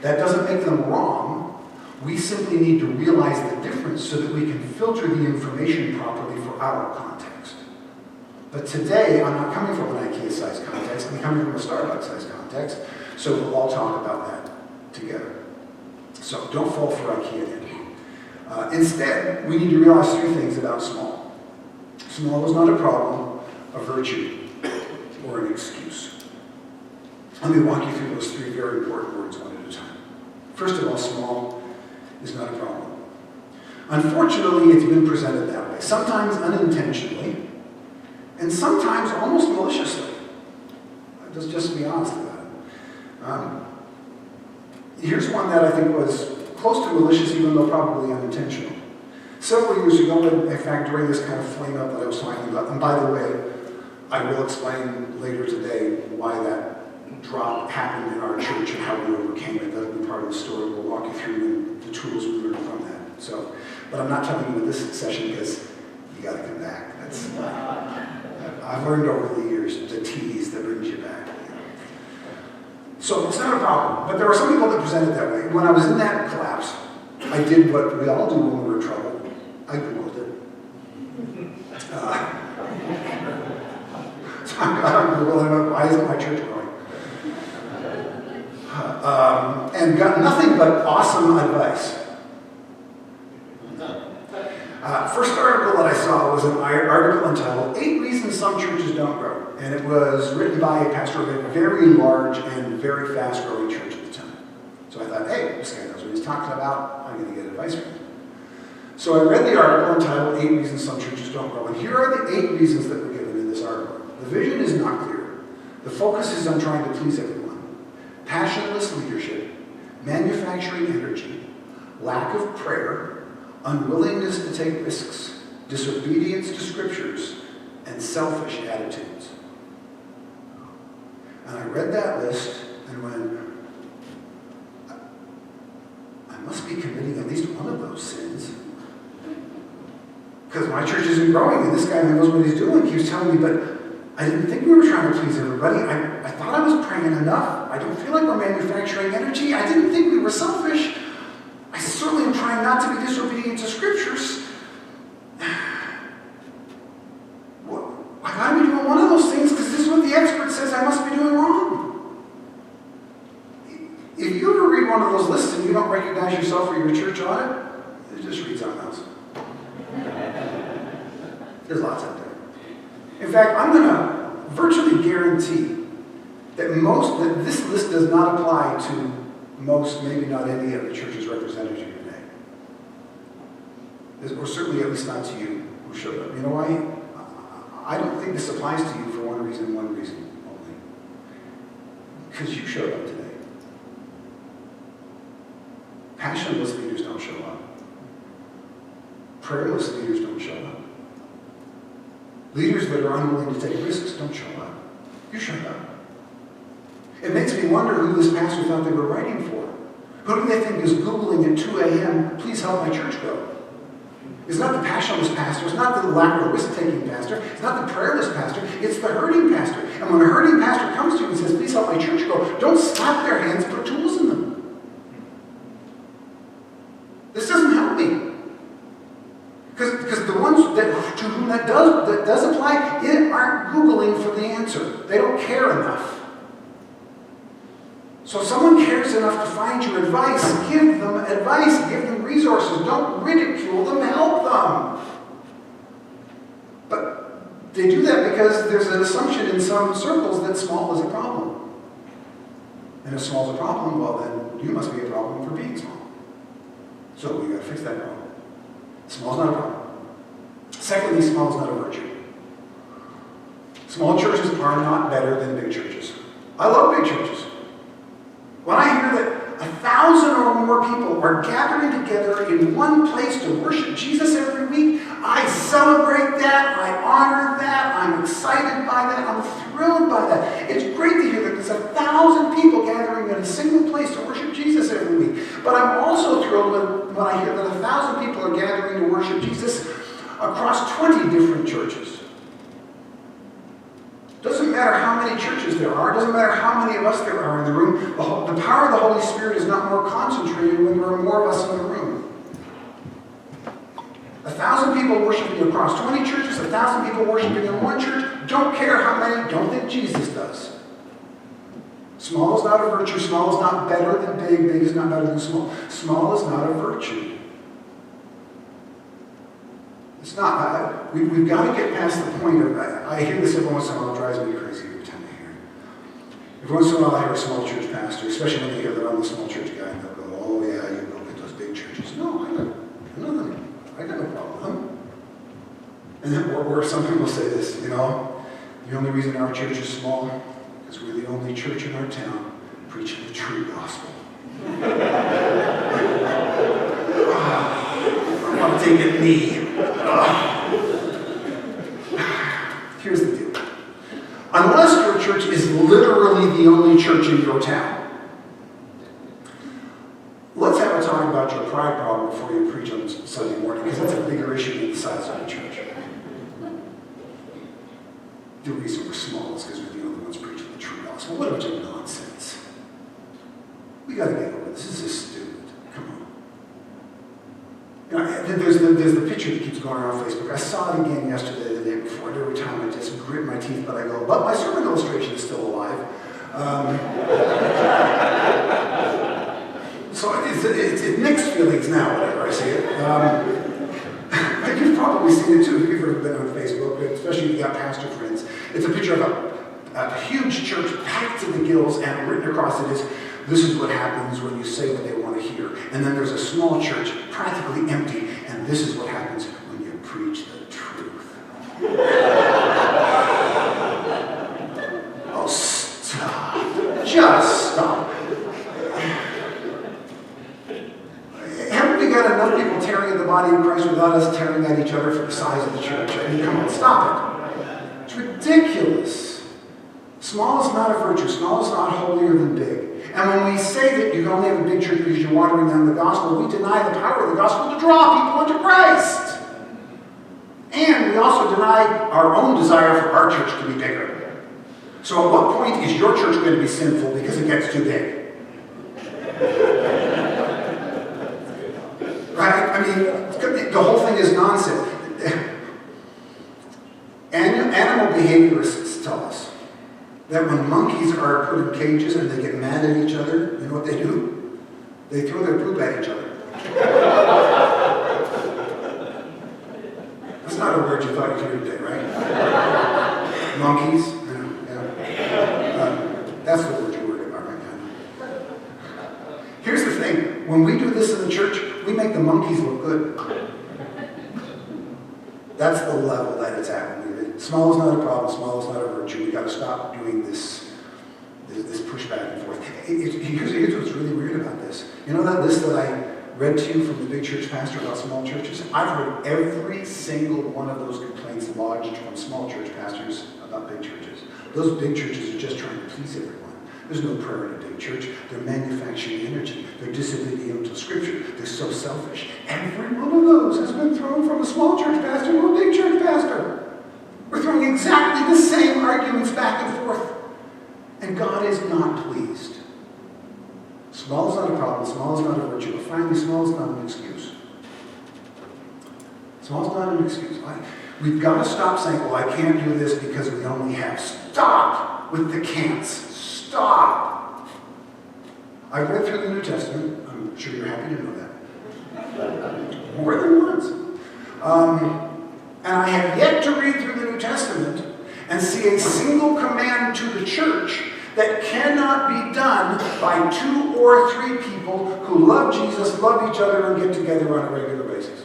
That doesn't make them wrong. We simply need to realize the difference so that we can filter the information properly for our context. But today, I'm not coming from an IKEA-sized context. I'm coming from a Starbucks-sized context. So we'll all talk about that together. So don't fall for IKEA envy. Instead, we need to realize three things about small. Small is not a problem, a virtue, or an excuse. Let me walk you through those three very important words one at a time. First of all, small is not a problem. Unfortunately, it's been presented that way, sometimes unintentionally, and sometimes almost maliciously. Let's just be honest about it. Here's one that I think was close to malicious, even though probably unintentional. Several years ago, in fact, during this kind of flame-up that I was talking about, and by the way, I will explain later today why that drop happened in our church and how we overcame it. That'll be part of the story. We'll walk you through the tools we learned from that. So, but I'm not telling you in this session because you got to come back. That's I've learned over the years the tease that brings you back. So it's not a problem. But there were some people that presented that way. When I was in that collapse, I did what we all do when we're in trouble. I Googled it. So I got on Google and I went, why isn't my church growing? And got nothing but awesome advice. First article that I saw was an article entitled 8 Reasons Some Churches Don't Grow. And it was written by a pastor of a very large and very fast-growing church at the time. So I thought, hey, this guy knows what he's talking about. I'm going to get advice from him. So I read the article entitled 8 Reasons Some Churches Don't Grow. And here are the 8 reasons that were given in this article. The vision is not clear. The focus is on trying to please everyone. Passionless leadership, manufacturing energy, lack of prayer, unwillingness to take risks, disobedience to scriptures, and selfish attitudes. And I read that list and went, I must be committing at least one of those sins. Because my church isn't growing, and this guy knows what he's doing. He was telling me, but I didn't think we were trying to please everybody. I thought I was praying enough. I don't feel like we're manufacturing energy. I didn't think we were selfish. I certainly am trying not to be disobedient to scriptures. I gotta be doing one of those things because this is what the expert says I must be doing wrong. If you ever read one of those lists and you don't recognize yourself or your church on it just read something else. There's lots out there. In fact, I'm going to virtually guarantee that this list does not apply to most, maybe not any of the churches represented here today. Or certainly at least not to you who showed up. You know why? I don't think this applies to you for one reason only. Because you showed up today. Passionless leaders don't show up. Prayerless leaders don't show up. Leaders that are unwilling to take risks don't show up. You showed up. It makes me wonder who this pastor thought they were writing for. Who do they think is Googling at 2 a.m., please help my church go? It's not the passionless pastor. It's not the lack of risk-taking pastor. It's not the prayerless pastor. It's the hurting pastor. And when a hurting pastor comes to you and says, please help my church go, don't slap their hands, put tools in them. This doesn't help me. Because the ones to whom that does apply aren't Googling for the answer. They don't care enough. So if someone cares enough to find your advice, give them advice, give them resources. Don't ridicule them, help them. But they do that because there's an assumption in some circles that small is a problem. And if small is a problem, well then you must be a problem for being small. So we've got to fix that problem. Small is not a problem. Secondly, small is not a virtue. Small churches are not better than big churches. I love big churches. When I hear that 1,000 or more people are gathering together in one place to worship Jesus every week, I celebrate that, I honor that, I'm excited by that, I'm thrilled by that. It's great to hear that there's 1,000 people gathering in a single place to worship Jesus every week. But I'm also thrilled when I hear that 1,000 people are gathering to worship Jesus across 20 different churches. Doesn't matter how many churches there are, doesn't matter how many of us there are in the room, the power of the Holy Spirit is not more concentrated when there are more of us in the room. 1,000 people worshiping across 20 churches, 1,000 people worshiping in one church, don't care how many, don't think Jesus does. Small is not a virtue, small is not better than big, big is not better than small. Small is not a virtue. It's not. We've got to get past the point of, I hear this every once in a while, it drives me crazy every time I hear it. Every once in a while I hear a small church pastor, especially when they hear that I'm the small church guy, and they'll go, oh yeah, you go get those big churches. No, I got no problem. And then, or some people say this, the only reason our church is small is we're the only church in our town preaching the true gospel. I want to take a knee. Here's the deal. Unless your church is literally the only church in your town, let's have a talk about your pride problem before you preach on Sunday morning, because that's a bigger issue than the size of the church. The reason we're small is because we're the only ones preaching the true gospel. What a bunch of nonsense. We got to get over this. This is stupid. Come on. There's the picture that keeps going around Facebook. I saw it again yesterday, the day before, and every time I just grit my teeth, but I go, but my sermon illustration is still alive. So it's mixed feelings now whenever I see it. You've probably seen it too if you've ever been on Facebook, but especially if you've got pastor friends. It's a picture of a huge church packed to the gills, and written across it is, this is what happens when you say what they want to hear. And then there's a small church, practically empty, and this is what happens when you preach the truth. Oh, stop. Just stop. Haven't we got enough people tearing at the body of Christ without us tearing at each other for the size of the church? I mean, come on, stop it. It's ridiculous. Small is not a virtue. Small is not holier than big. And when we say that you can only have a big church because you're watering down the gospel, we deny the power of the gospel to draw people into Christ. and we also deny our own desire for our church to be bigger. So at what point is your church going to be sinful because it gets too big? Right? I mean, the whole thing is nonsense. Animal behaviorists tell us that when monkeys are put in cages and they get mad at each other, you know what they do? They throw their poop at each other. That's not a word you thought you'd hear today, right? Monkeys? Yeah. That's the word you're worried about right now. Here's the thing. When we do this in the church, we make the monkeys look good. That's the level that it's at. Small is not a problem. Small is not a virtue. We've got to stop doing this push back and forth. Here's what's really weird about this. You know that list that I read to you from the big church pastor about small churches? I've heard every single one of those complaints lodged from small church pastors about big churches. Those big churches are just trying to please everyone. There's no prayer in a big church. They're manufacturing energy. They're disobedient to Scripture. They're so selfish. Every one of those has been thrown from a small church pastor to a big church pastor. We're throwing exactly the same arguments back and forth. And God is not pleased. Small is not a problem. Small is not a virtue. But finally, small is not an excuse. Small is not an excuse. We've got to stop saying, well, I can't do this because we only have. Stop with the can'ts. Stop. I've read through the New Testament. I'm sure you're happy to know that. More than once. And I have yet to read through the New Testament and see a single command to the church that cannot be done by 2 or 3 people who love Jesus, love each other, and get together on a regular basis.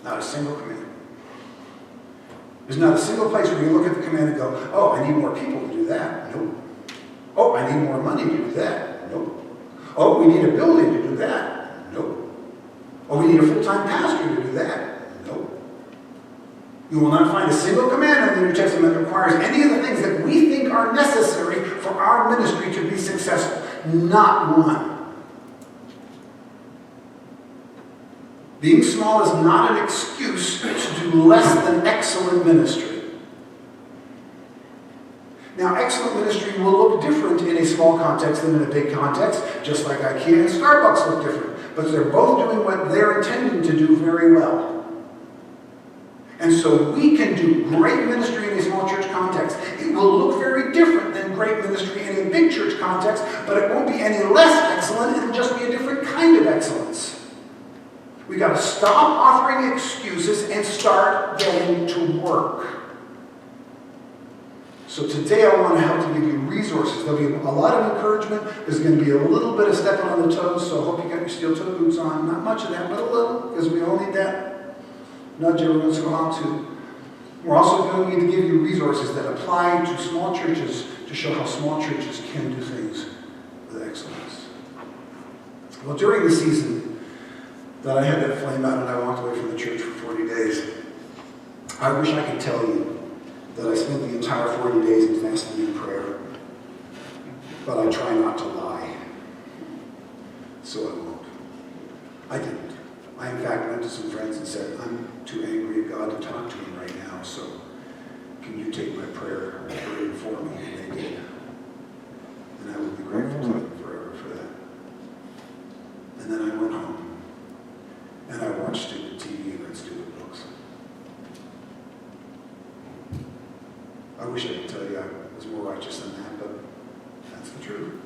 Not a single command. There's not a single place where you look at the command and go, oh, I need more people to do that. Nope. Oh, I need more money to do that. Nope. Oh, we need a building to do that. Nope. Oh, we need a full-time pastor to do that. Nope. You will not find a single command in the New Testament that requires any of the things that we think are necessary for our ministry to be successful. Not one. Being small is not an excuse to do less than excellent ministry. Now, excellent ministry will look different in a small context than in a big context, just like IKEA and Starbucks look different. But they're both doing what they're intending to do very well. And so we can do great ministry in a small church context. It will look very different than great ministry in a big church context, but it won't be any less excellent. It'll just be a different kind of excellence. We've got to stop offering excuses and start getting to work. So today I want to help to give you resources. There'll be a lot of encouragement. There's going to be a little bit of stepping on the toes, so I hope you got your steel-toe boots on. Not much of that, but a little, because we all need that. Nudge every once in a while too. We're also going to give you resources that apply to small churches to show how small churches can do things with excellence. Well, during the season that I had that flame out and I walked away from the church for 40 days, I wish I could tell you that I spent the entire 40 days in fasting and prayer. But I try not to lie. So I won't. I didn't. I, in fact, went to some friends and said, I'm too angry at God to talk to him right now, so can you take my prayer and burden for me? And they did. And I will be grateful to them forever for that. And then I went home, and I watched stupid TV and read stupid books. I wish I could tell you I was more righteous than that, but that's the truth.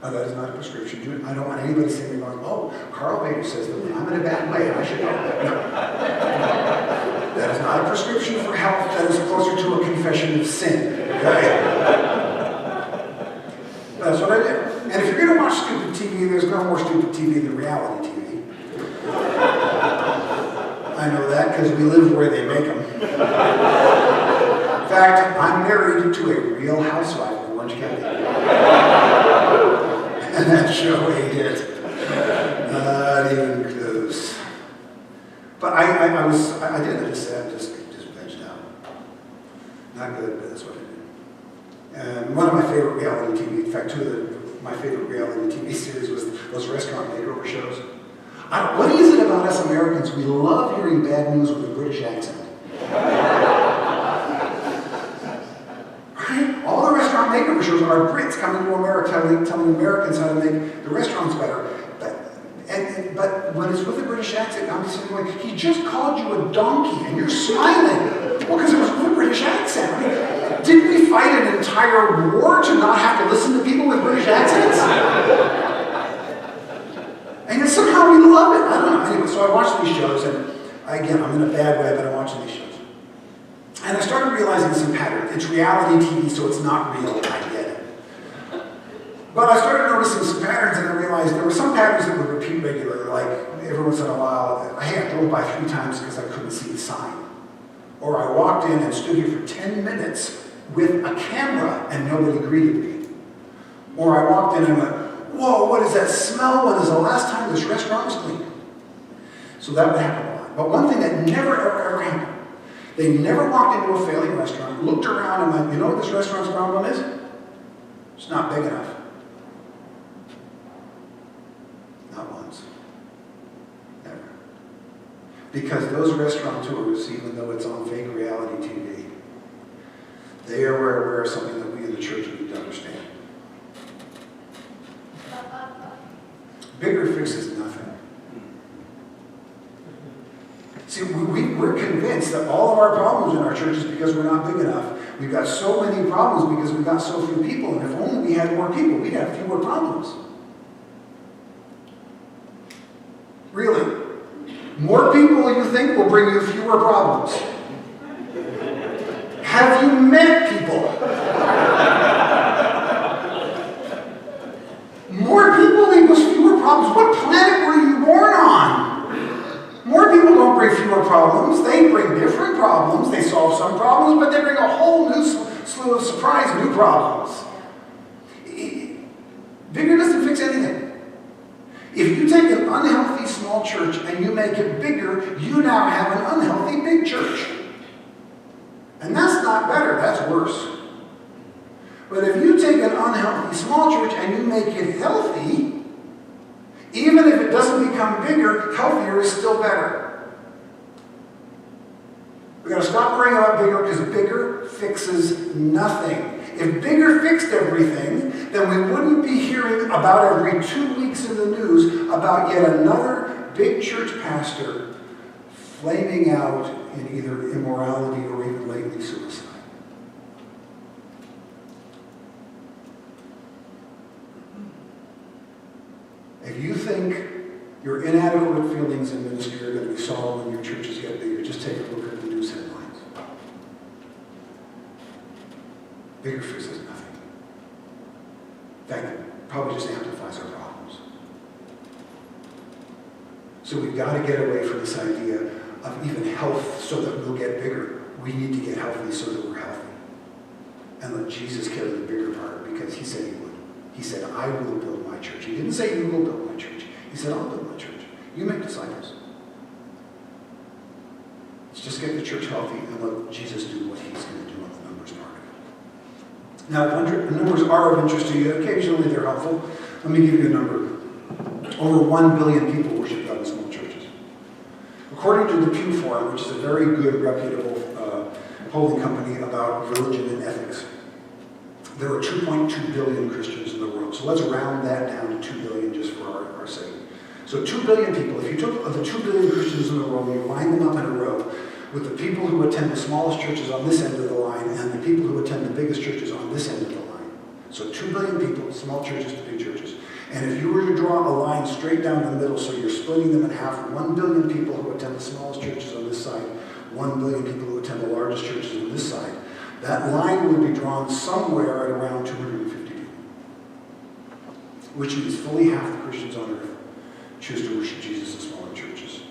Now, that is not a prescription. I don't want anybody saying, oh, Karl Vater says that when I'm in a bad way, I should go. No. That is not a prescription for health. That is closer to a confession of sin. Okay? That's what I did. And if you're going to watch stupid TV, there's no more stupid TV than reality TV. I know that because we live where they make them. In fact, I'm married to a real housewife in Orange County. And that show ate it. Not even close. But I just vegged out. Not good, but that's what I did. And one of my favorite reality TV, in fact, my favorite reality TV series was those restaurant makeover shows. What is it about us Americans? We love hearing bad news with a British accent. Right? All the restaurant makeover shows are Brits coming to America telling Americans how to make the restaurants better. But when it's with a British accent, I'm just going, he just called you a donkey and you're smiling. Well, because it was with a British accent. I mean, didn't we fight an entire war to not have to listen to people with British accents? And yet somehow we love it. I don't know. Anyway, so I watched these shows, and again, I'm in a bad way, but I'm watching these shows. And I started realizing some patterns. It's reality TV, so it's not real. I get it. But I started noticing some patterns, and I realized there were some patterns that would repeat regularly, like every once in a while, hey, I drove by 3 times because I couldn't see the sign. Or I walked in and stood here for 10 minutes with a camera and nobody greeted me. Or I walked in and went, whoa, what is that smell? When is the last time this restaurant was cleaned? So that would happen a lot. But one thing that never, ever happened, they never walked into a failing restaurant, looked around and went, you know what this restaurant's problem is? It's not big enough. Not once. Never. Because those restaurateurs, even though it's on fake reality TV, they are aware of something that we in the church need to understand. Bigger fixes nothing. See, we're convinced that all of our problems in our church is because we're not big enough. We've got so many problems because we've got so few people, and if only we had more people, we'd have fewer problems. Really. More people, you think, will bring you fewer problems. Have you met people? More people equals fewer problems. What planet were you born on? More people don't bring fewer problems. They bring different problems. They solve some problems, but they bring a whole new slew of surprise new problems. Bigger doesn't fix anything. If you take an unhealthy small church and you make it bigger, you now have an unhealthy big church. And that's not better, that's worse. But if you take an unhealthy small church and you make it healthy, even if it doesn't become bigger, healthier is still better. We've got to stop worrying about bigger because bigger fixes nothing. If bigger fixed everything, then we wouldn't be hearing about every 2 weeks in the news about yet another big church pastor flaming out in either immorality or even lately suicide. If you think your inadequate feelings in ministry are going to be solved when your churches get bigger, just take a look at the news headlines. Bigger fixes nothing. In fact, it probably just amplifies our problems. So we've got to get away from this idea of even health so that we'll get bigger. We need to get healthy so that we're healthy. And let Jesus carry the bigger part because he said he would. He said, I will build my church. He didn't say you will build my church. He said, I'll build my church. You make disciples. Let's just get the church healthy and let Jesus do what he's going to do on the numbers part of it. Now, if numbers are of interest to you, occasionally they're helpful. Let me give you a number. Over 1 billion people worship God in small churches. According to the Pew Forum, which is a very good, reputable polling company about religion and ethics, there are 2.2 billion Christians in the world. So let's round that down to 2 billion just for our sake. So 2 billion people, if you took the 2 billion Christians in the world and you line them up in a row with the people who attend the smallest churches on this end of the line and the people who attend the biggest churches on this end of the line. So 2 billion people, small churches to big churches. And if you were to draw a line straight down the middle, so you're splitting them in half, 1 billion people who attend the smallest churches on this side, 1 billion people who attend the largest churches on this side, that line would be drawn somewhere at around 250 people. Which means fully half the Christians on earth choose to worship Jesus in smaller churches.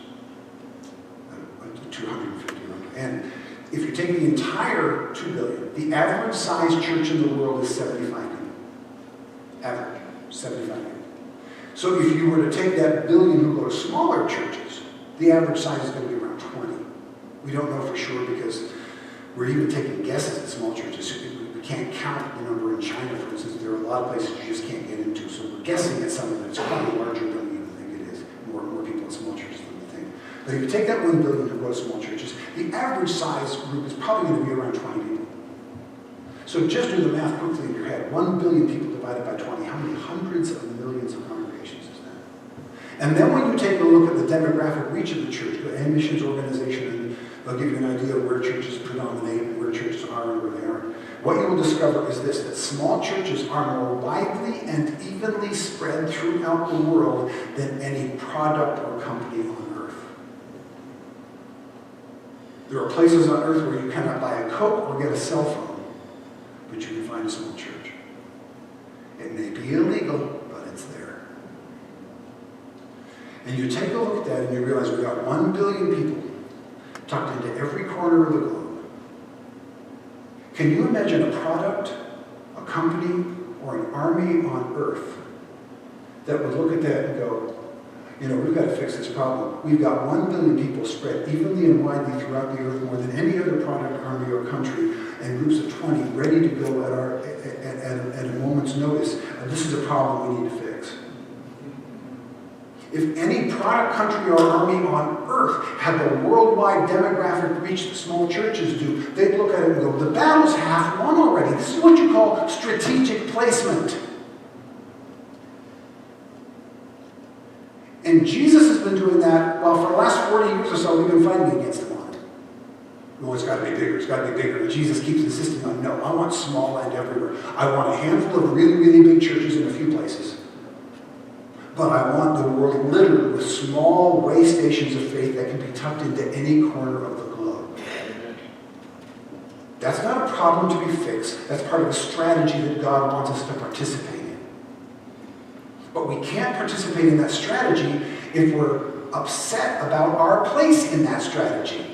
250. And if you take the entire 2 billion, the average size church in the world is 75 people. Average, 75 people. So if you were to take that billion who go to smaller churches, the average size is going to be around 20. We don't know for sure because we're even taking guesses at small churches. We can't count the number in China, for instance. There are a lot of places you just can't get into. So we're guessing at something that's probably larger than we even think it is. More people But if you take that 1 billion who go to small churches, the average size group is probably going to be around 20 people. So just do the math quickly in your head. 1 billion people divided by 20. How many hundreds of millions of congregations is that? And then when you take a look at the demographic reach of the church, and missions organization, and they'll give you an idea of where churches predominate and where churches are and where they aren't. What you will discover is this, that small churches are more widely and evenly spread throughout the world than any product or company on earth. There are places on earth where you cannot buy a Coke or get a cell phone, but you can find a small church. It may be illegal, but it's there. And you take a look at that and you realize we've got 1 billion people tucked into every corner of the globe. Can you imagine a product, a company, or an army on earth that would look at that and go, you know, we've got to fix this problem. We've got 1 billion people spread evenly and widely throughout the earth, more than any other product, army, or country, and groups of 20 ready to go at a moment's notice. And this is a problem we need to fix. If any product, country, or army on earth had the worldwide demographic reach that small churches do, they'd look at it and go, the battle's half won already. This is what you call strategic placement. And Jesus has been doing that, well, for the last 40 years or so, we've been fighting against him on it. Oh, it's got to be bigger, it's got to be bigger. And Jesus keeps insisting on, no, I want small and everywhere. I want a handful of really, really big churches in a few places. But I want the world littered with small way stations of faith that can be tucked into any corner of the globe. That's not a problem to be fixed. That's part of a strategy that God wants us to participate in. But we can't participate in that strategy if we're upset about our place in that strategy.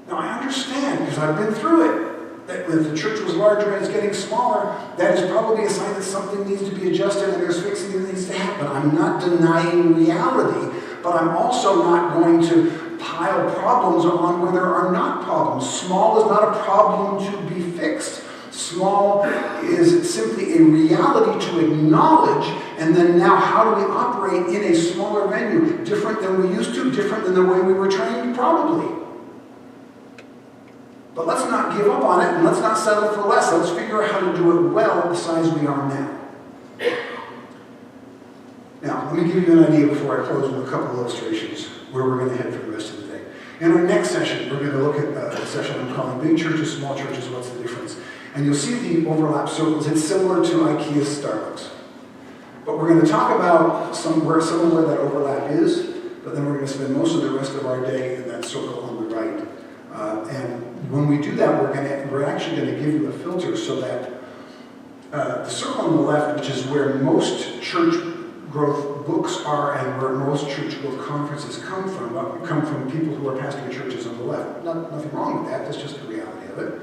Now, I understand, because I've been through it, that if the church was larger and it's getting smaller, that is probably a sign that something needs to be adjusted and there's fixing that needs to happen. I'm not denying reality, but I'm also not going to pile problems on where there are not problems. Small is not a problem to be fixed. Small is simply a reality to acknowledge, and then now how do we operate in a smaller venue? Different than we used to, different than the way we were trained, probably. But let's not give up on it, and let's not settle for less. Let's figure out how to do it well the size we are now. Now, let me give you an idea before I close with a couple of illustrations where we're going to head for the rest of the day. In our next session, we're going to look at a session I'm calling Big Churches, Small Churches, What's the Difference? And you'll see the overlap circles. It's similar to IKEA's Starbucks. But we're going to talk about somewhere that overlap is, but then we're going to spend most of the rest of our day in that circle on the right. And when we do that, we're actually going to give you a filter so that the circle on the left, which is where most church growth books are and where most church growth conferences come from people who are pastoring churches on the left. Nothing wrong with that, that's just the reality of it.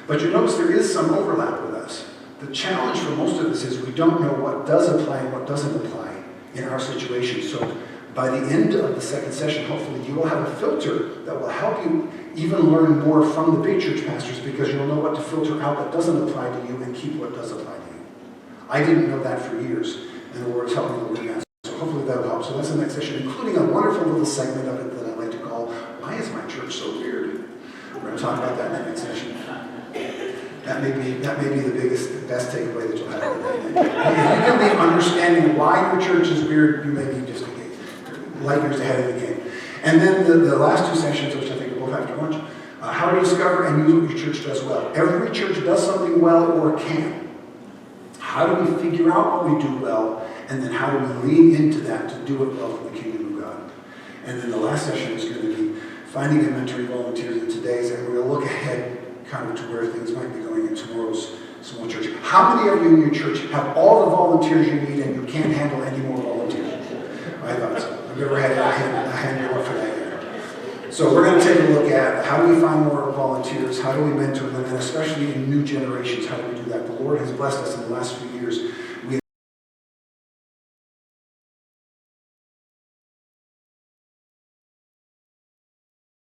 But you notice there is some overlap with us. The challenge for most of us is we don't know what does apply and what doesn't apply in our situation. So by the end of the second session, hopefully you will have a filter that will help you even learn more from the big church pastors, because you'll know what to filter out that doesn't apply to you and keep what does apply to you. I didn't know that for years, and the Lord's helping me to learn that. So hopefully that'll help. So that's the next session, including a wonderful little segment of it that I like to call, Why is my church so weird? We're going to talk about that in the next session. That may be the best takeaway that you'll have today. If you can leave understanding why your church is weird, you may be just light years ahead of the game. And then the last two sessions, which I think we'll both after lunch, how to discover and use what your church does well. Every church does something well or can. How do we figure out what we do well, and then how do we lean into that to do it well for the kingdom of God? And then the last session is going to be finding and mentoring volunteers in today's, and we're going to look ahead kind of to where things might be going in tomorrow's small church. How many of you in your church have all the volunteers you need and you can't handle any more volunteers? I thought so. I've never had a hand up for that yet. So we're going to take a look at how do we find more volunteers, how do we mentor them, and especially in new generations, how do we do that? The Lord has blessed us in the last few years.